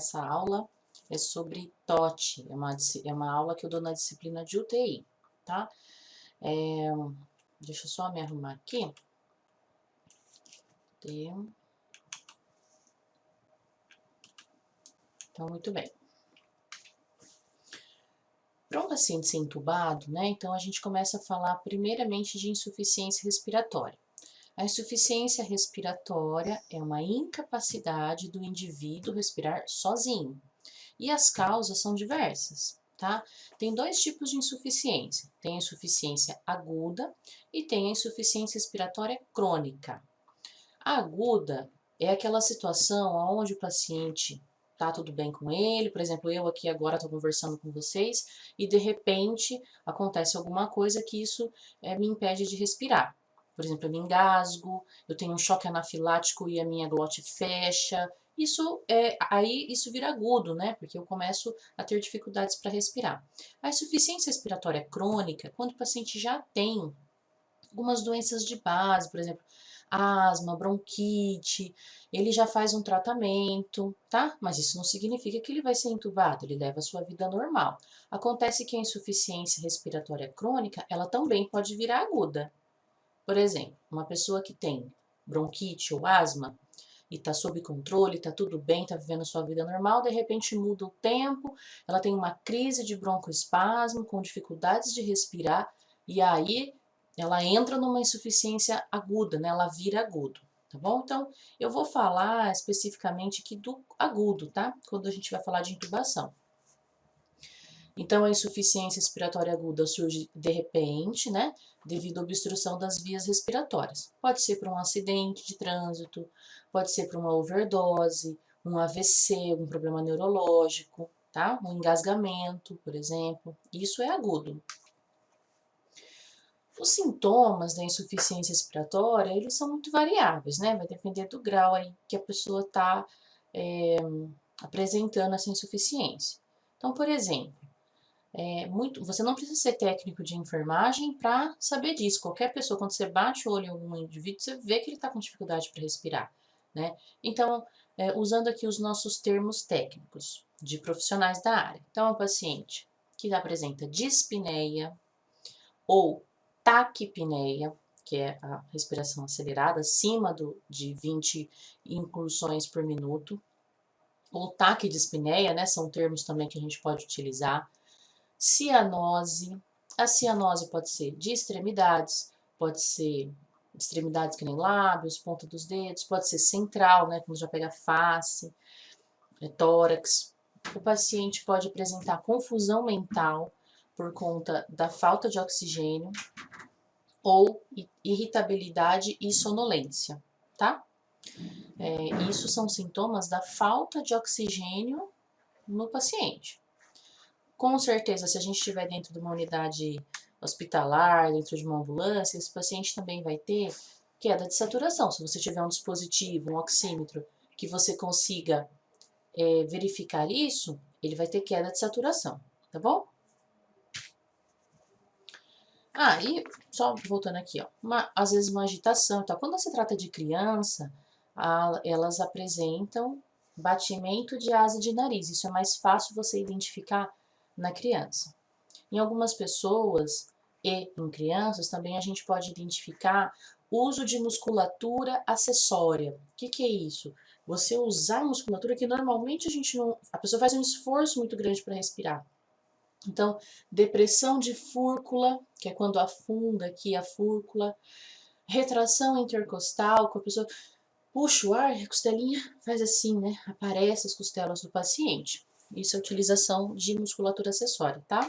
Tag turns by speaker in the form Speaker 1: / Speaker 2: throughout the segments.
Speaker 1: Essa aula é sobre TOT, é uma aula que eu dou na disciplina de UTI, tá? Deixa eu só me arrumar aqui. Então, muito bem. Para um paciente ser entubado, né, então a gente começa a falar primeiramente de insuficiência respiratória. A insuficiência respiratória é uma incapacidade do indivíduo respirar sozinho. E as causas são diversas, tá? Tem dois tipos de insuficiência. Tem a insuficiência aguda e tem a insuficiência respiratória crônica. A aguda é aquela situação onde o paciente tá tudo bem com ele, por exemplo, eu aqui agora estou conversando com vocês e de repente acontece alguma coisa que isso me impede de respirar. Por exemplo, eu me engasgo, eu tenho um choque anafilático e a minha glote fecha. Aí isso vira agudo, né? Porque eu começo a ter dificuldades para respirar. A insuficiência respiratória crônica, quando o paciente já tem algumas doenças de base, por exemplo, asma, bronquite, ele já faz um tratamento, tá? Mas isso não significa que ele vai ser entubado, ele leva a sua vida normal. Acontece que a insuficiência respiratória crônica, ela também pode virar aguda. Por exemplo, uma pessoa que tem bronquite ou asma e tá sob controle, tá tudo bem, tá vivendo sua vida normal, de repente muda o tempo, ela tem uma crise de broncoespasmo, com dificuldades de respirar, e aí ela entra numa insuficiência aguda, né? Ela vira agudo, tá bom? Então, eu vou falar especificamente aqui do agudo, tá? Quando a gente vai falar de intubação. Então, a insuficiência respiratória aguda surge de repente, né? Devido à obstrução das vias respiratórias. Pode ser por um acidente de trânsito, pode ser por uma overdose, um AVC, um problema neurológico, tá? Um engasgamento, por exemplo. Isso é agudo. Os sintomas da insuficiência respiratória, eles são muito variáveis, né? Vai depender do grau aí que a pessoa está apresentando essa insuficiência. Então, por exemplo, você não precisa ser técnico de enfermagem para saber disso. Qualquer pessoa, quando você bate o olho em algum indivíduo, você vê que ele está com dificuldade para respirar, né? Então, usando aqui os nossos termos técnicos de profissionais da área. Então, é um paciente que apresenta dispneia ou taquipneia, que é a respiração acelerada, acima de 20 incursões por minuto, ou taquidispneia, né? São termos também que a gente pode utilizar. Cianose. A cianose pode ser de extremidades, pode ser extremidades que nem lábios, ponta dos dedos, pode ser central, né, quando já pega face, tórax. O paciente pode apresentar confusão mental por conta da falta de oxigênio ou irritabilidade e sonolência, tá? Isso são sintomas da falta de oxigênio no paciente. Com certeza, se a gente estiver dentro de uma unidade hospitalar, dentro de uma ambulância, esse paciente também vai ter queda de saturação. Se você tiver um dispositivo, um oxímetro, que você consiga verificar isso, ele vai ter queda de saturação, tá bom? E só voltando aqui, ó, às vezes uma agitação, tá? Quando se trata de criança, elas apresentam batimento de asa de nariz. Isso é mais fácil você identificar na criança. Em algumas pessoas e em crianças também a gente pode identificar uso de musculatura acessória. O que é isso? Você usar musculatura que normalmente a pessoa faz um esforço muito grande para respirar. Então, depressão de fúrcula, que é quando afunda aqui a fúrcula, retração intercostal, com a pessoa puxa o ar, a costelinha faz assim, né? Aparece as costelas do paciente. Isso é utilização de musculatura acessória, tá?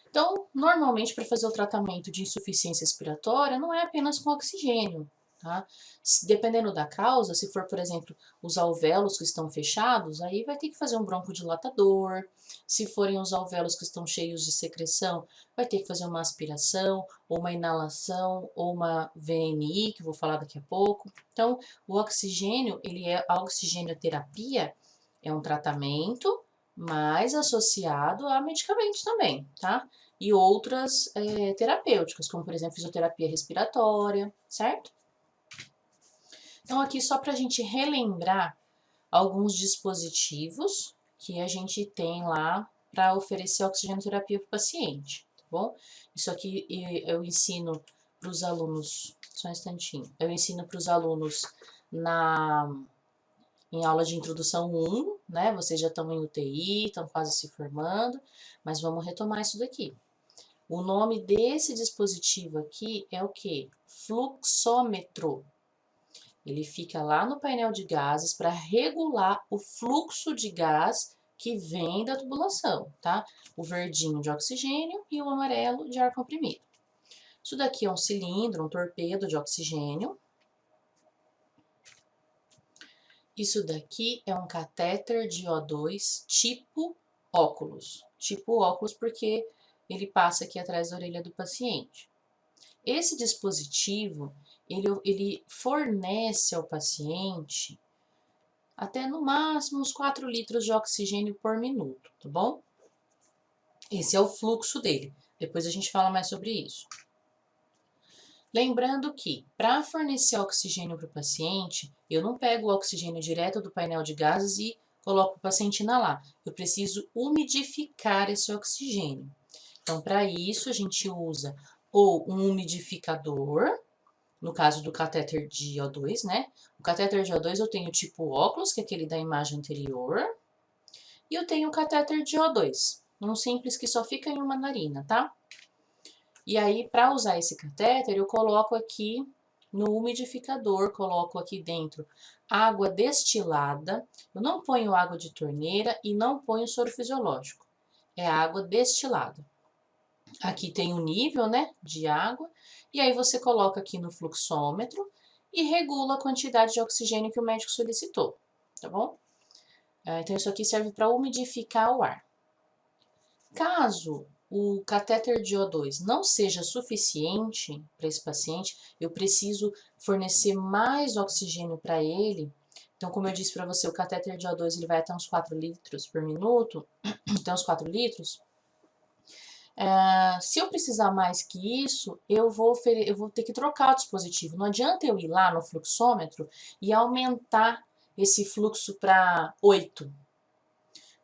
Speaker 1: Então, normalmente, para fazer o tratamento de insuficiência respiratória, não é apenas com oxigênio, tá? Dependendo da causa, se for, por exemplo, os alvéolos que estão fechados, aí vai ter que fazer um broncodilatador. Se forem os alvéolos que estão cheios de secreção, vai ter que fazer uma aspiração, ou uma inalação, ou uma VNI, que eu vou falar daqui a pouco. Então, o oxigênio, a oxigenoterapia é um tratamento, mas associado a medicamentos também, tá? E outras terapêuticas, como por exemplo fisioterapia respiratória, certo? Então aqui só para a gente relembrar alguns dispositivos que a gente tem lá para oferecer oxigenoterapia para o paciente, tá bom? Isso aqui eu ensino para os alunos, só um instantinho, eu ensino para os alunos em aula de introdução 1, né? Vocês já estão em UTI, estão quase se formando, mas vamos retomar isso daqui. O nome desse dispositivo aqui é o quê? Fluxômetro. Ele fica lá no painel de gases para regular o fluxo de gás que vem da tubulação, tá? O verdinho de oxigênio e o amarelo de ar comprimido. Isso daqui é um cilindro, um torpedo de oxigênio. Isso daqui é um catéter de O2 tipo óculos. Tipo óculos porque ele passa aqui atrás da orelha do paciente. Esse dispositivo, ele fornece ao paciente até no máximo uns 4 litros de oxigênio por minuto, tá bom? Esse é o fluxo dele. Depois a gente fala mais sobre isso. Lembrando que, para fornecer oxigênio para o paciente, eu não pego o oxigênio direto do painel de gases e coloco o paciente inalar. Eu preciso umidificar esse oxigênio. Então, para isso, a gente usa ou um umidificador, no caso do catéter de O2, né? O catéter de O2 eu tenho tipo óculos, que é aquele da imagem anterior, e eu tenho o catéter de O2, um simples que só fica em uma narina, tá? E aí, para usar esse catéter, eu coloco aqui no umidificador, coloco aqui dentro água destilada. Eu não ponho água de torneira e não ponho soro fisiológico. É água destilada. Aqui tem o nível, né, de água. E aí você coloca aqui no fluxômetro e regula a quantidade de oxigênio que o médico solicitou, tá bom? Então, isso aqui serve para umidificar o ar. Caso o catéter de O2 não seja suficiente para esse paciente, eu preciso fornecer mais oxigênio para ele. Então, como eu disse para você, o catéter de O2 ele vai até uns 4 litros por minuto, até uns 4 litros. Se eu precisar mais que isso, eu vou ter que trocar o dispositivo. Não adianta eu ir lá no fluxômetro e aumentar esse fluxo para 8.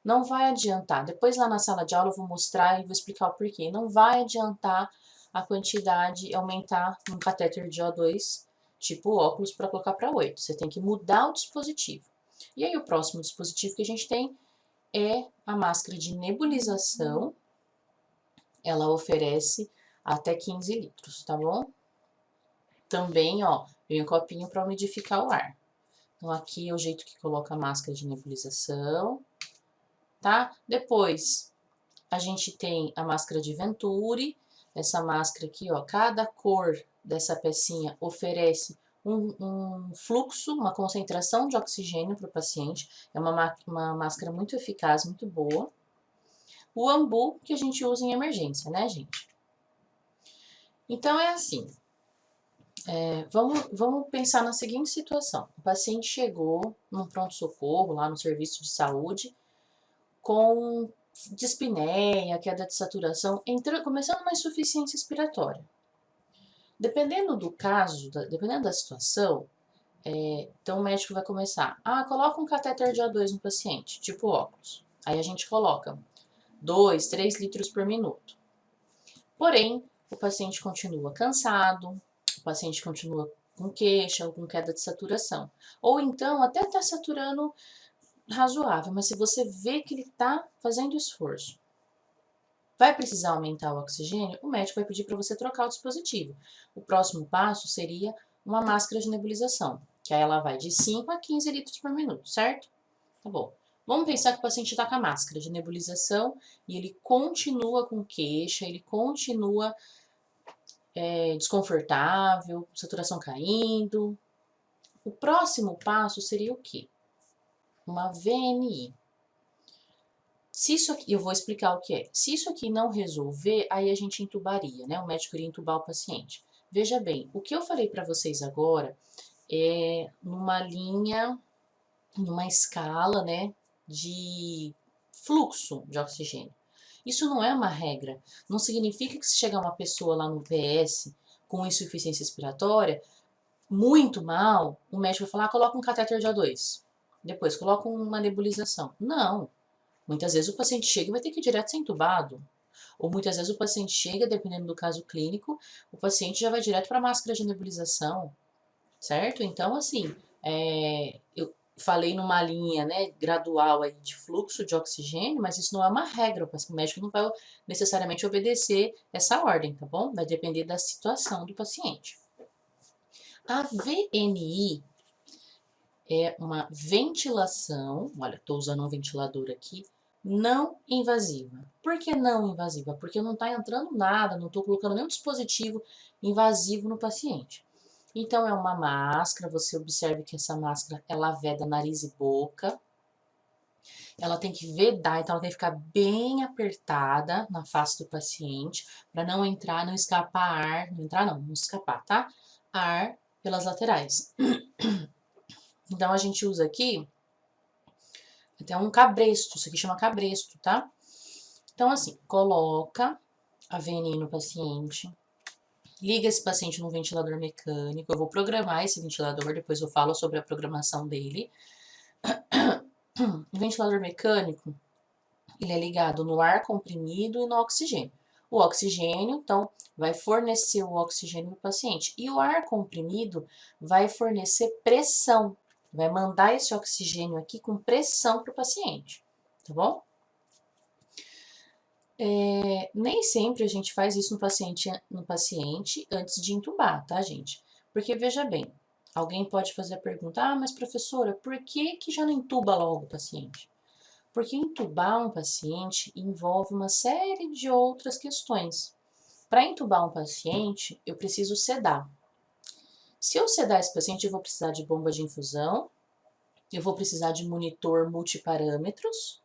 Speaker 1: Não vai adiantar. Depois lá na sala de aula eu vou mostrar e vou explicar o porquê. Não vai adiantar a quantidade, aumentar um catéter de O2 tipo óculos para colocar para 8. Você tem que mudar o dispositivo. E aí o próximo dispositivo que a gente tem é a máscara de nebulização. Ela oferece até 15 litros, tá bom? Também, ó, vem um copinho para umidificar o ar. Então aqui é o jeito que coloca a máscara de nebulização, tá? Depois a gente tem a máscara de Venturi, essa máscara aqui, ó, cada cor dessa pecinha oferece um fluxo, uma concentração de oxigênio para o paciente. É uma máscara muito eficaz, muito boa. O ambu que a gente usa em emergência, né, gente? Então é assim, vamos pensar na seguinte situação. O paciente chegou no pronto-socorro, lá no serviço de saúde, com dispneia, queda de saturação, começando uma insuficiência respiratória. Dependendo do caso, dependendo da situação, então o médico vai começar, coloca um catéter de O2 no paciente, tipo óculos. Aí a gente coloca 2, 3 litros por minuto. Porém, o paciente continua cansado, o paciente continua com queixa ou com queda de saturação. Ou então até está saturando razoável, mas se você vê que ele está fazendo esforço, vai precisar aumentar o oxigênio, o médico vai pedir para você trocar o dispositivo. O próximo passo seria uma máscara de nebulização, que aí ela vai de 5 a 15 litros por minuto, certo? Tá bom. Vamos pensar que o paciente está com a máscara de nebulização e ele continua com queixa, ele continua desconfortável, saturação caindo. O próximo passo seria o quê? Uma VNI. Se isso aqui, eu vou explicar o que é. Se isso aqui não resolver, aí a gente entubaria, né? O médico iria entubar o paciente. Veja bem, o que eu falei para vocês agora é numa linha, numa escala, né, de fluxo de oxigênio. Isso não é uma regra. Não significa que se chegar uma pessoa lá no PS com insuficiência respiratória, muito mal, o médico vai falar, coloca um catéter de O2. depois coloca uma nebulização. Não. Muitas vezes o paciente chega e vai ter que ir direto ser entubado. Ou muitas vezes o paciente chega, dependendo do caso clínico, o paciente já vai direto para a máscara de nebulização, certo? Então, assim, eu falei numa linha, né, gradual aí de fluxo de oxigênio, mas isso não é uma regra, o médico não vai necessariamente obedecer essa ordem, tá bom? Vai depender da situação do paciente. A VNI é uma ventilação, olha, estou usando um ventilador aqui, não invasiva. Por que não invasiva? Porque não está entrando nada, não estou colocando nenhum dispositivo invasivo no paciente. Então, é uma máscara, você observe que essa máscara, ela veda nariz e boca, ela tem que vedar, então ela tem que ficar bem apertada na face do paciente, para não entrar, não escapar ar, não entrar não, não escapar, tá? Ar pelas laterais. Então, a gente usa aqui até um cabresto, isso aqui chama cabresto, tá? Então, assim, coloca a VNI no paciente, liga esse paciente no ventilador mecânico, eu vou programar esse ventilador, depois eu falo sobre a programação dele. O ventilador mecânico, ele é ligado no ar comprimido e no oxigênio. O oxigênio, então, vai fornecer o oxigênio para o paciente. E o ar comprimido vai fornecer pressão, vai mandar esse oxigênio aqui com pressão para o paciente, tá bom? Nem sempre a gente faz isso no paciente antes de entubar, tá, gente? Porque, veja bem, alguém pode fazer a pergunta, ah, mas professora, por que que já não entuba logo o paciente? Porque entubar um paciente envolve uma série de outras questões. Para entubar um paciente, eu preciso sedar. Se eu sedar esse paciente, eu vou precisar de bomba de infusão, eu vou precisar de monitor multiparâmetros,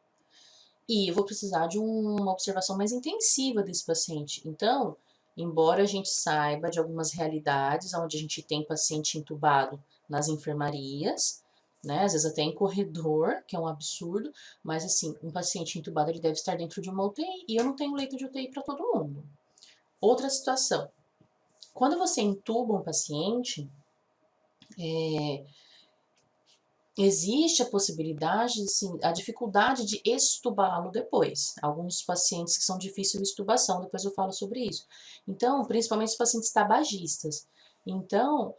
Speaker 1: e eu vou precisar de uma observação mais intensiva desse paciente. Então, embora a gente saiba de algumas realidades onde a gente tem paciente entubado nas enfermarias, né, às vezes até em corredor, que é um absurdo, mas assim, um paciente entubado ele deve estar dentro de uma UTI e eu não tenho leito de UTI para todo mundo. Outra situação, quando você entuba um paciente, existe a possibilidade, sim, a dificuldade de extubá-lo depois. Alguns pacientes que são difíceis de extubação, depois eu falo sobre isso. Então, principalmente os pacientes tabagistas. Então,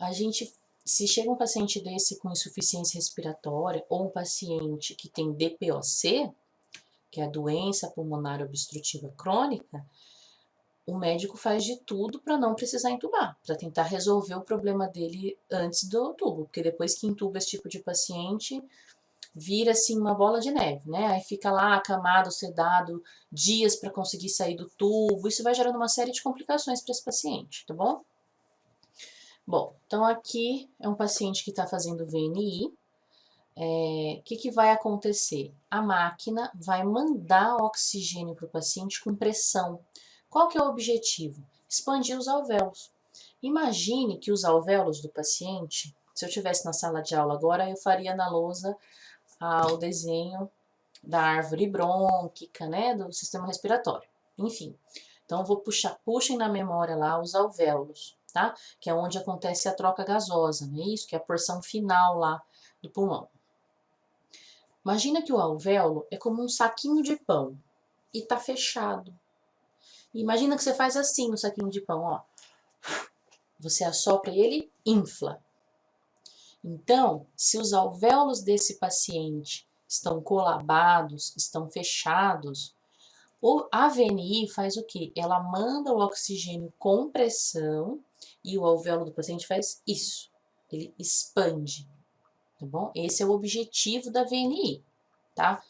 Speaker 1: se chega um paciente desse com insuficiência respiratória ou um paciente que tem DPOC, que é a doença pulmonar obstrutiva crônica, o médico faz de tudo para não precisar entubar, para tentar resolver o problema dele antes do tubo, porque depois que entuba esse tipo de paciente, vira assim uma bola de neve, né? Aí fica lá acamado, sedado, dias para conseguir sair do tubo. Isso vai gerando uma série de complicações para esse paciente, tá bom? Bom, então aqui é um paciente que está fazendo VNI. O que vai acontecer? A máquina vai mandar oxigênio para o paciente com pressão. Qual que é o objetivo? Expandir os alvéolos. Imagine que os alvéolos do paciente, se eu estivesse na sala de aula agora, eu faria na lousa o desenho da árvore brônquica, né, do sistema respiratório. Enfim, então eu vou puxem na memória lá os alvéolos, tá? Que é onde acontece a troca gasosa, não é isso? Que é a porção final lá do pulmão. Imagina que o alvéolo é como um saquinho de pão e tá fechado. Imagina que você faz assim no saquinho de pão, ó. Você assopra e ele infla. Então, se os alvéolos desse paciente estão colabados, estão fechados, a VNI faz o quê? Ela manda o oxigênio com pressão e o alvéolo do paciente faz isso. Ele expande, tá bom? Esse é o objetivo da VNI, tá?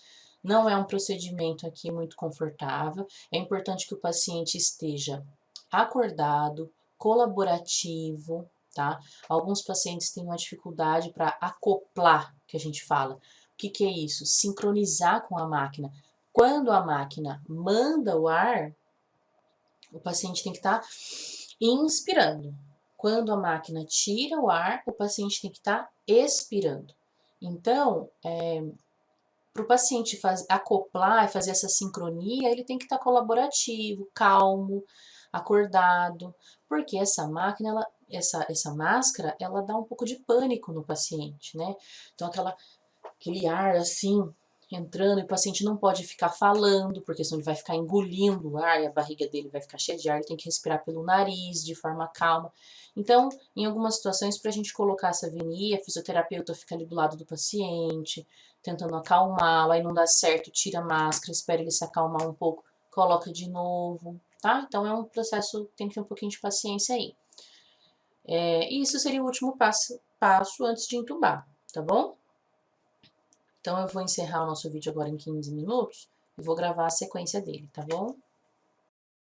Speaker 1: Não é um procedimento aqui muito confortável. É importante que o paciente esteja acordado, colaborativo, tá? Alguns pacientes têm uma dificuldade para acoplar, que a gente fala. O que que é isso? Sincronizar com a máquina. Quando a máquina manda o ar, o paciente tem que estar inspirando. Quando a máquina tira o ar, o paciente tem que estar expirando. Então, para o paciente acoplar e fazer essa sincronia, ele tem que estar colaborativo, calmo, acordado, porque essa máquina, essa máscara, ela dá um pouco de pânico no paciente, né? Então, aquela aquele ar assim, entrando, e o paciente não pode ficar falando, porque senão ele vai ficar engolindo o ar e a barriga dele vai ficar cheia de ar, ele tem que respirar pelo nariz, de forma calma. Então, em algumas situações, para a gente colocar essa VNI, a fisioterapeuta fica ali do lado do paciente, tentando acalmá-lo, aí não dá certo, tira a máscara, espera ele se acalmar um pouco, coloca de novo, tá? Então, é um processo, tem que ter um pouquinho de paciência aí. E isso seria o último passo antes de entubar, tá bom? Então, eu vou encerrar o nosso vídeo agora em 15 minutos e vou gravar a sequência dele, tá bom?